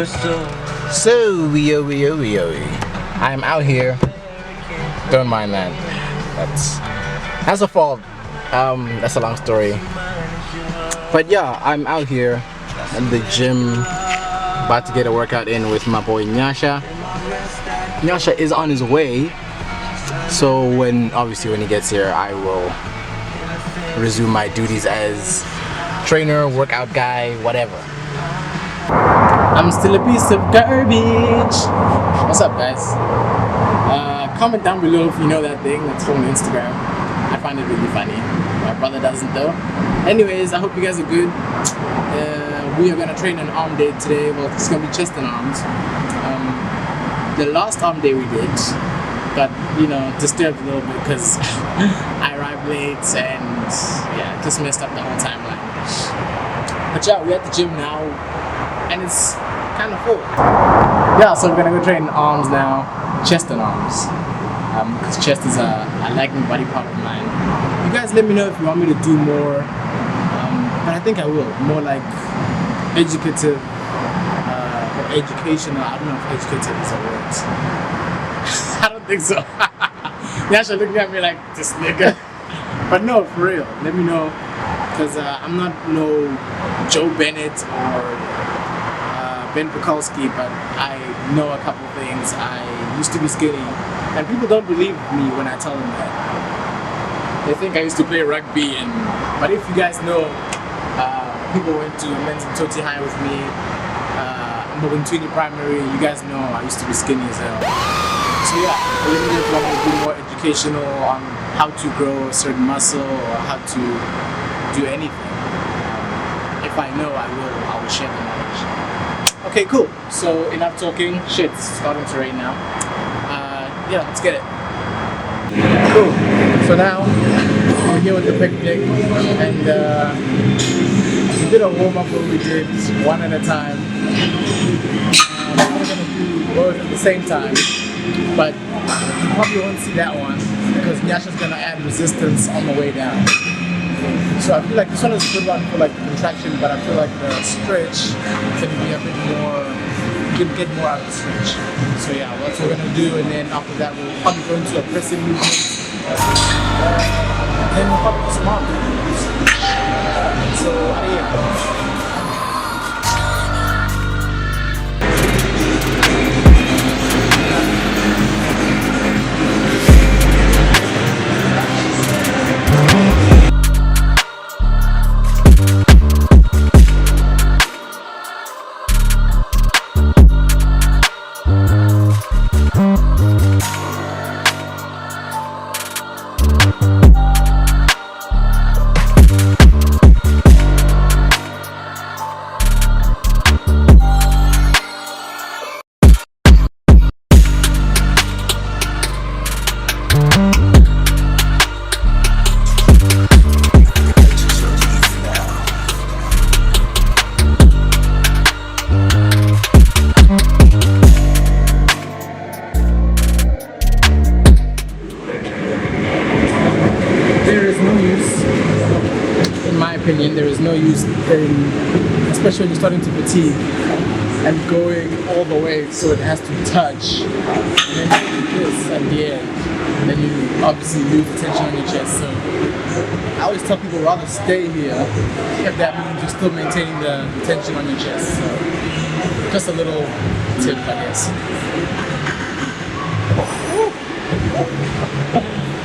So I'm out here. Don't mind that. That's a fault. That's a long story. But yeah, I'm out here in the gym, about to get a workout in with my boy Nyasha. Nyasha is on his way, so obviously when he gets here, I will resume my duties as trainer, workout guy, whatever. I'm still a piece of garbage. What's up, guys? Comment down below if you know that thing that's from Instagram. I find it really funny. My brother doesn't though. Anyways, I hope you guys are good. We are gonna train an arm day today. Well, it's gonna be chest and arms. The last arm day we did got, disturbed a little bit because I arrived late and yeah, just messed up the whole timeline. But yeah, we're at the gym now and it's kind of full. Yeah, so we're gonna go train arms now, chest and arms. Because chest is a lagging body part of mine. You guys let me know if you want me to do more, but I think I will. More like educative or educational. I don't know if educative is a word. I don't think so. Yasha looking at me like, this nigga. But no, for real, let me know. Because I'm not no Joe Bennett or Ben Pekulski, but I know a couple of things. I used to be skinny, and people don't believe me when I tell them that. They think I used to play rugby, but if you guys know, people went to Men's and Toti High with me, Mbogintwini Primary, you guys know I used to be skinny as hell. So yeah, let me know if you want me to do more educational on how to grow a certain muscle or how to do anything. If I know, I will share the knowledge. Okay, cool. So enough talking. Shit, it's starting to rain now. Yeah, let's get it. Cool. So now we're here with the picnic, and we did a warm up where we did one at a time. We're gonna do both at the same time, but you probably won't see that one because Nyasha's gonna add resistance on the way down. So I feel like this one is a good one for like the contraction, but I feel like the stretch can be a bit more, you can get more out of the stretch. So yeah, that's what we're gonna do, and then after that we'll probably go into a pressing movement. Then we'll probably do some arm movements. So out of here. There is no use in, especially when you're starting to fatigue and going all the way so it has to touch, and then you do this at the end, and then you obviously lose the tension on your chest. So I always tell people rather stay here if that means you're still maintaining the tension on your chest. So just a little tip, I guess.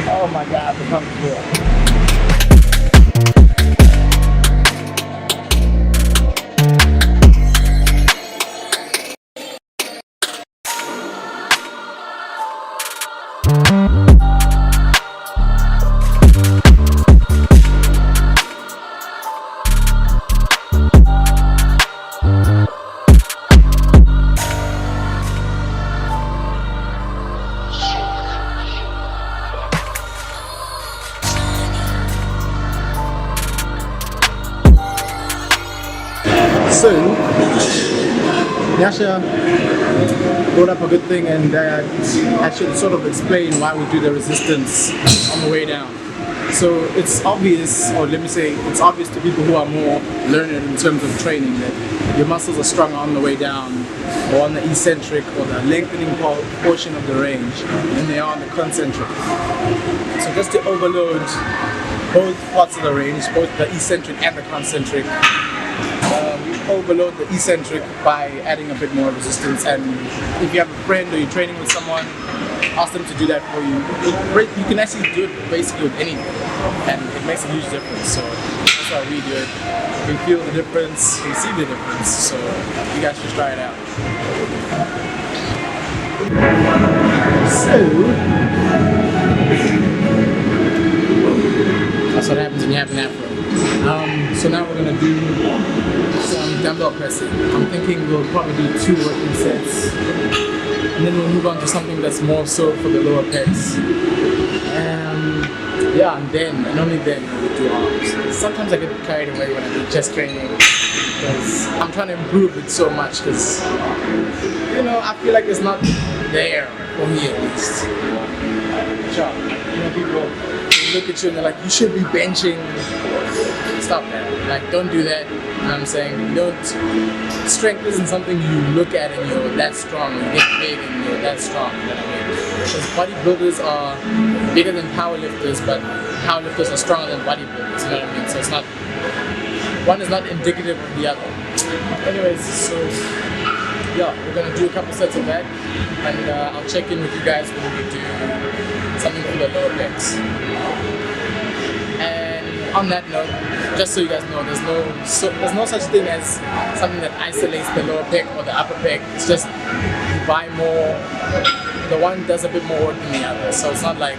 Oh my God, the pump's cool. So, Nyasha brought up a good thing, and I should sort of explain why we do the resistance on the way down. So it's obvious, or let me say, it's obvious to people who are more learned in terms of training that your muscles are stronger on the way down, or on the eccentric or the lengthening portion of the range, than they are on the concentric. So just to overload both parts of the range, both the eccentric and the concentric, we overload the eccentric by adding a bit more resistance. And if you have a friend or you're training with someone, ask them to do that for you. You can actually do it basically with anything, and it makes a huge difference. So that's why we do it. We feel the difference, we see the difference. So you guys should try it out. So that's what happens when you have an afro. So now we're gonna do some dumbbell pressing. I'm thinking we'll probably do 2 working sets, and then we'll move on to something that's more so for the lower pecs. Yeah, and only then we'll do arms. Sometimes I get carried away when I do chest training because I'm trying to improve it so much, because I feel like it's not there for me at least. Sure. People look at you and they're like, you should be benching. Stop that. Like, don't do that. You know what I'm saying? Strength isn't something you look at and you're that strong. You get big and you're that strong. You know what I mean? Because bodybuilders are bigger than powerlifters, but powerlifters are stronger than bodybuilders. You know what I mean? So it's not, one is not indicative of the other. Anyways, so yeah, we're gonna do a couple sets of that, and I'll check in with you guys when we do something for the lower pecs. And on that note, just so you guys know, there's no such thing as something that isolates the lower pec or the upper pec. It's just you buy more. The one does a bit more work than the other, so it's not like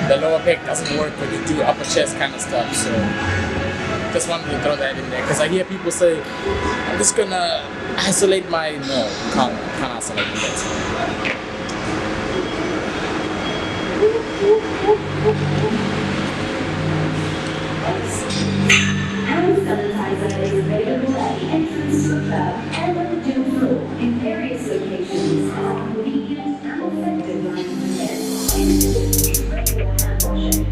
the lower pec doesn't work when you do upper chest kind of stuff. So just wanted to throw that in there, because I hear people say, I'm just gonna isolate my... No, you can't isolate that. Hand sanitizer is available at the entrance to the club and on the gym floor in various locations as a convenient and effective line of defense in regular hand washing.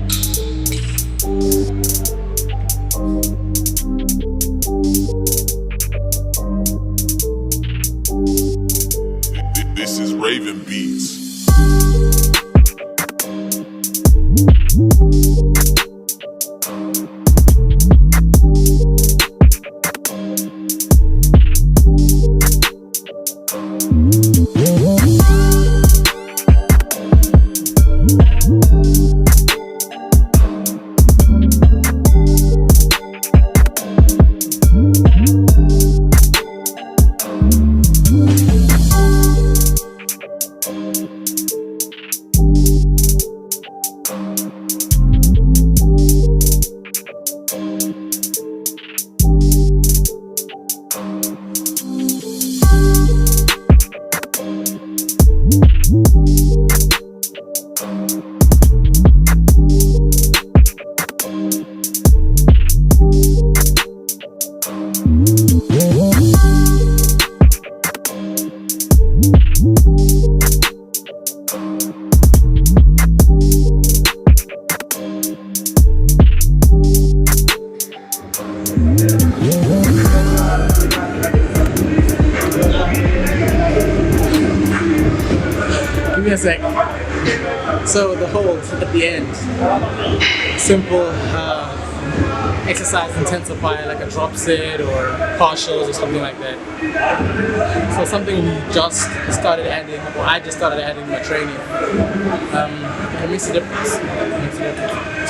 This is Raven Beats. Give me a sec. So the hold at the end, simple exercise intensifier like a drop set or partials or something like that. So something we just started adding, or I just started adding in my training. It makes a difference.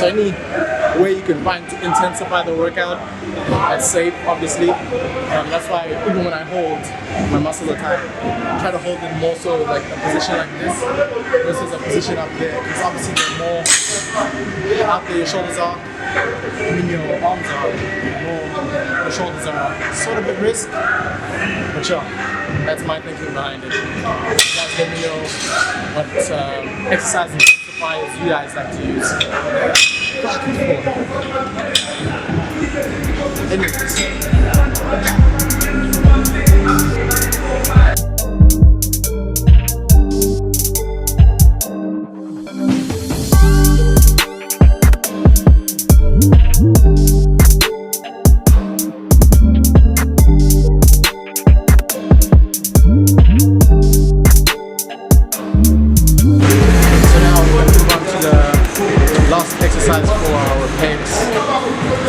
So any way you can find to intensify the workout that's safe, obviously. That's why even when I hold, my muscles are tight. I try to hold it more so like a position like this versus a position up there, because obviously the more out there your shoulders are, your arms are, more the shoulders are sort of at risk. But sure, that's my thinking behind it. You guys let me know what exercise intensifiers you guys like to use. Anyways.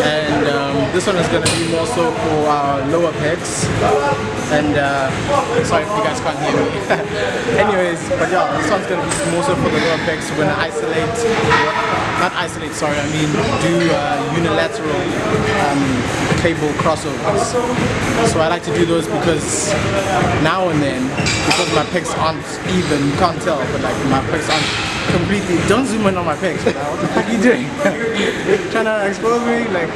and this one is going to be more so for our lower pecs. And sorry if you guys can't hear me. Anyways, but yeah, this one's going to be more so for the lower pecs. We're going to do unilateral cable crossovers. So I like to do those because now and then, because my pecs aren't even, you can't tell, but like my pecs aren't completely, don't zoom in on my pecs, man. What the fuck are you doing? Trying to expose me? Like,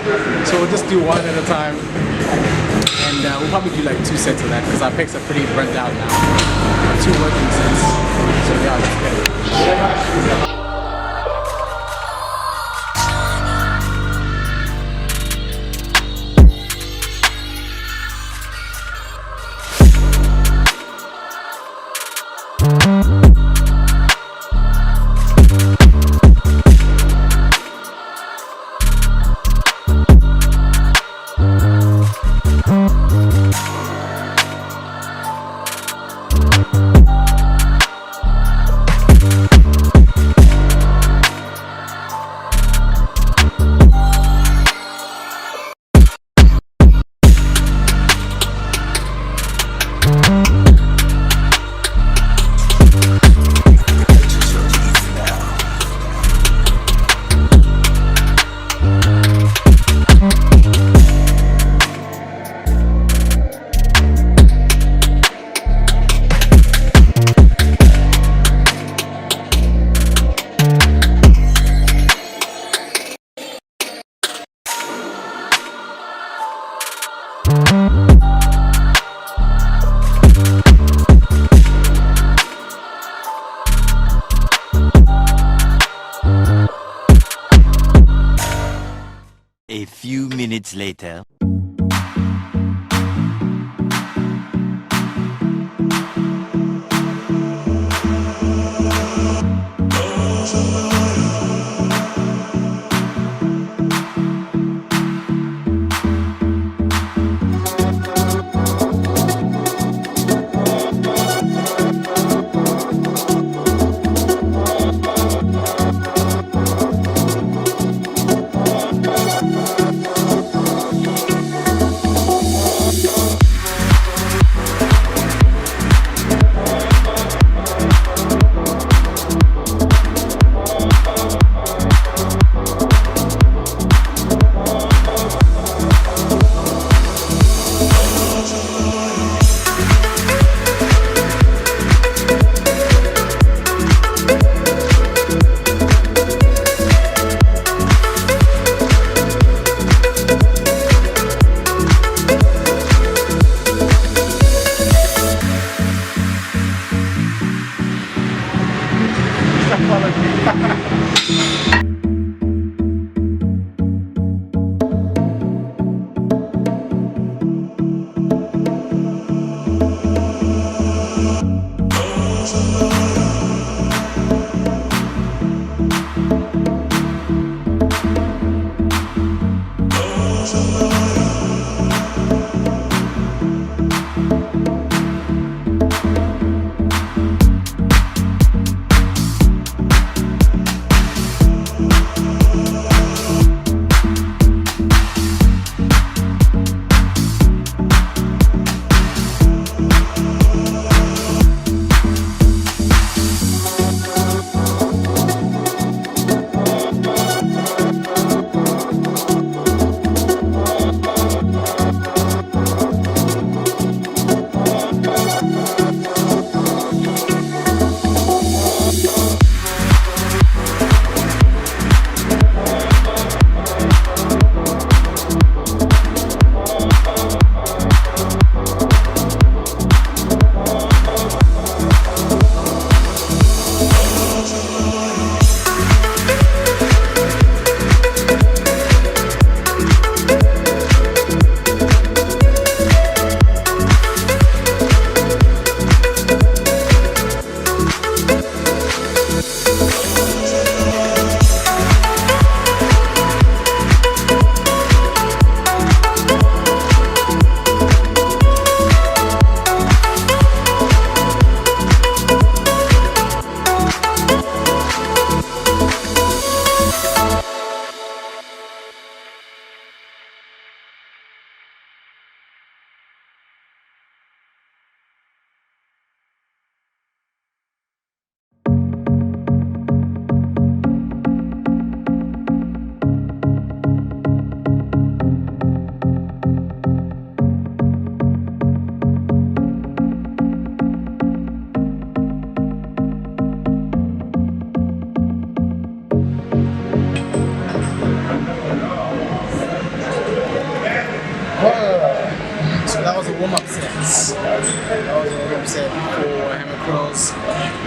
so we'll just do one at a time. And we'll probably do like 2 sets of that because our pecs are pretty burnt out now. 2 working sets. So yeah, that's good. A few minutes later. warm-up sets. That was a warm-up set for hammer curls.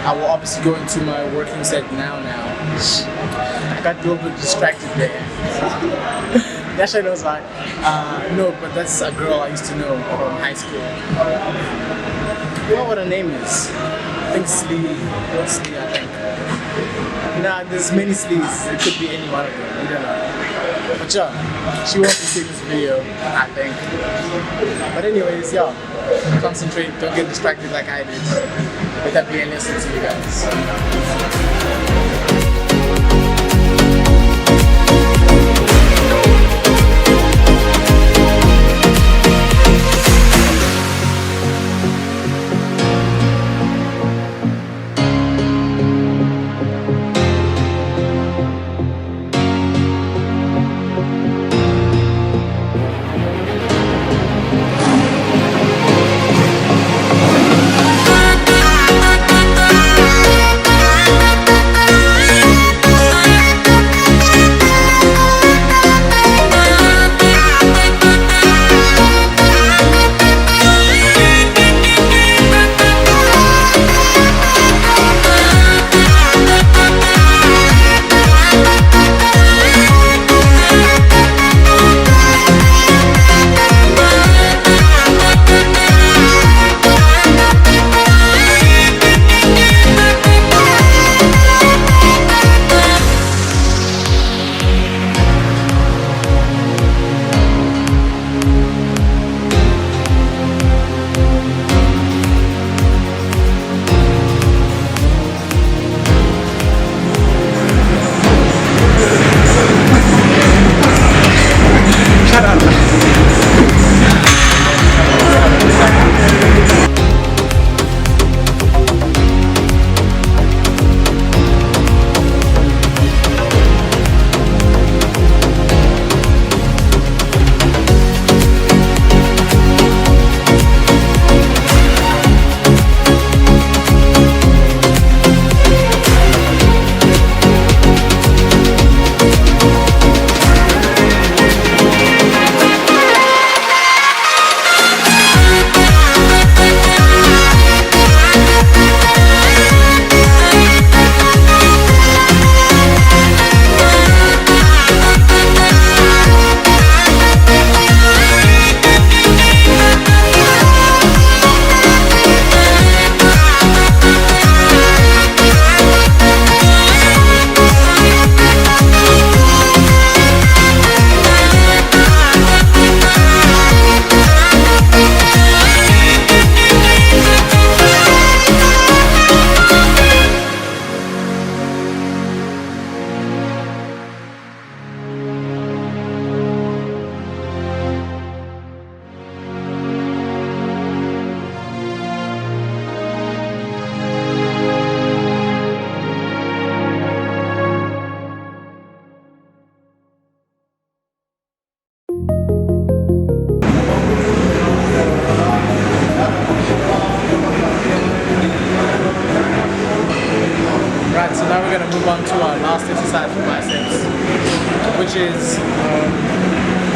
I will obviously go into my working set now. I got a little bit distracted there. That shit was like, no, but that's a girl I used to know from high school. I forgot what her name is. I think Slee, I think. Nah, there's many Slees. It could be any one of them. You don't know. But yeah, she wants to see this video, I think. But anyways, yeah, concentrate. Don't get distracted like I did. Let that be a lesson to you guys.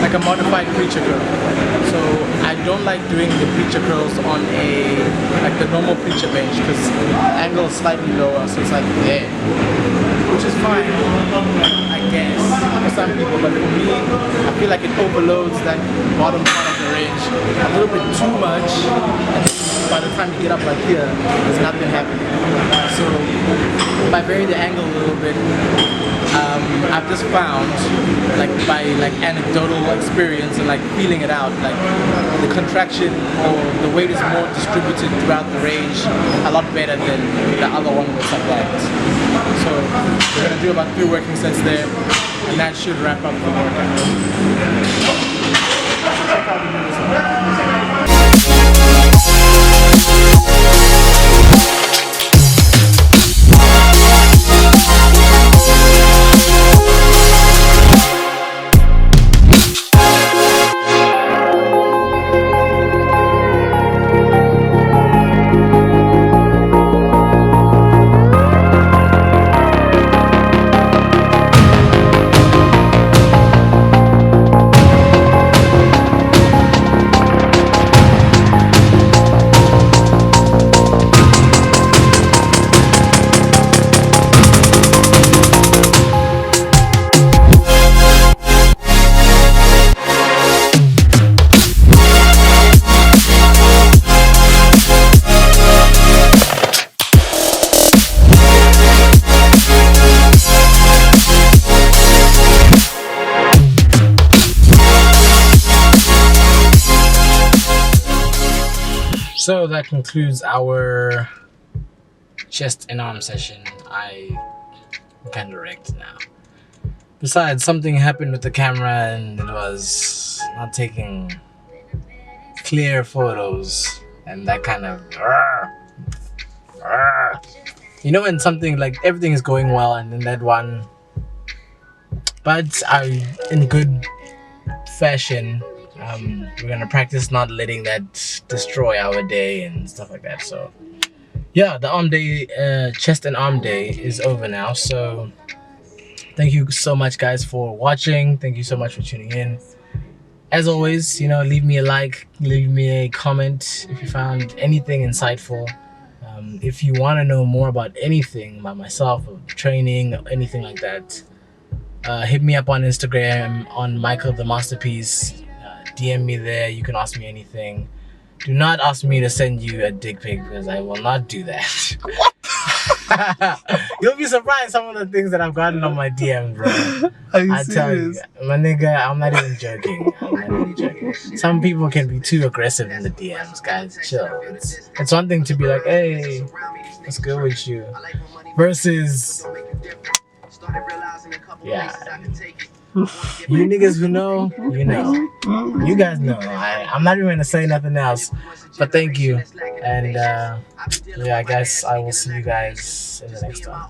Like a modified preacher curl. So I don't like doing the preacher curls on like the normal preacher bench because the angle is slightly lower, so it's like there, which is fine, I guess, for some people. But for me, I feel like it overloads that bottom part of the range a little bit too much. And by the time you get up like here, there's nothing happening. So if I vary the angle a little bit, I've just found, like by like anecdotal experience and like feeling it out, like the contraction or the weight is more distributed throughout the range a lot better than the other one was like that. So we're gonna do about 3 working sets there, and that should wrap up the workout. Check out the music. So that concludes our chest and arm session. I'm kind of wrecked now. Besides, something happened with the camera and it was not taking clear photos, and that kind of you know, when something like everything is going well and then that one, but I in good fashion, we're gonna practice not letting that destroy our day and stuff like that. So yeah, the arm day, chest and arm day is over now. So thank you so much, guys, for watching. Thank you so much for tuning in. As always, you know, leave me a like, leave me a comment if you found anything insightful. If you want to know more about anything about myself, or training, or anything like that, hit me up on Instagram on Michael the Masterpiece. DM me there. You can ask me anything. Do not ask me to send you a dick pic because I will not do that. You'll be surprised some of the things that I've gotten on my DM, bro. Are you I tell you, my nigga, I'm not even joking. I'm not even joking. Some people can be too aggressive in the DMs, guys. Chill. It's one thing to be like, hey, what's good with you? Versus, yeah. You niggas who know, you know. You guys know. I'm not even gonna say nothing else. But thank you. And yeah, I guess I will see you guys in the next one.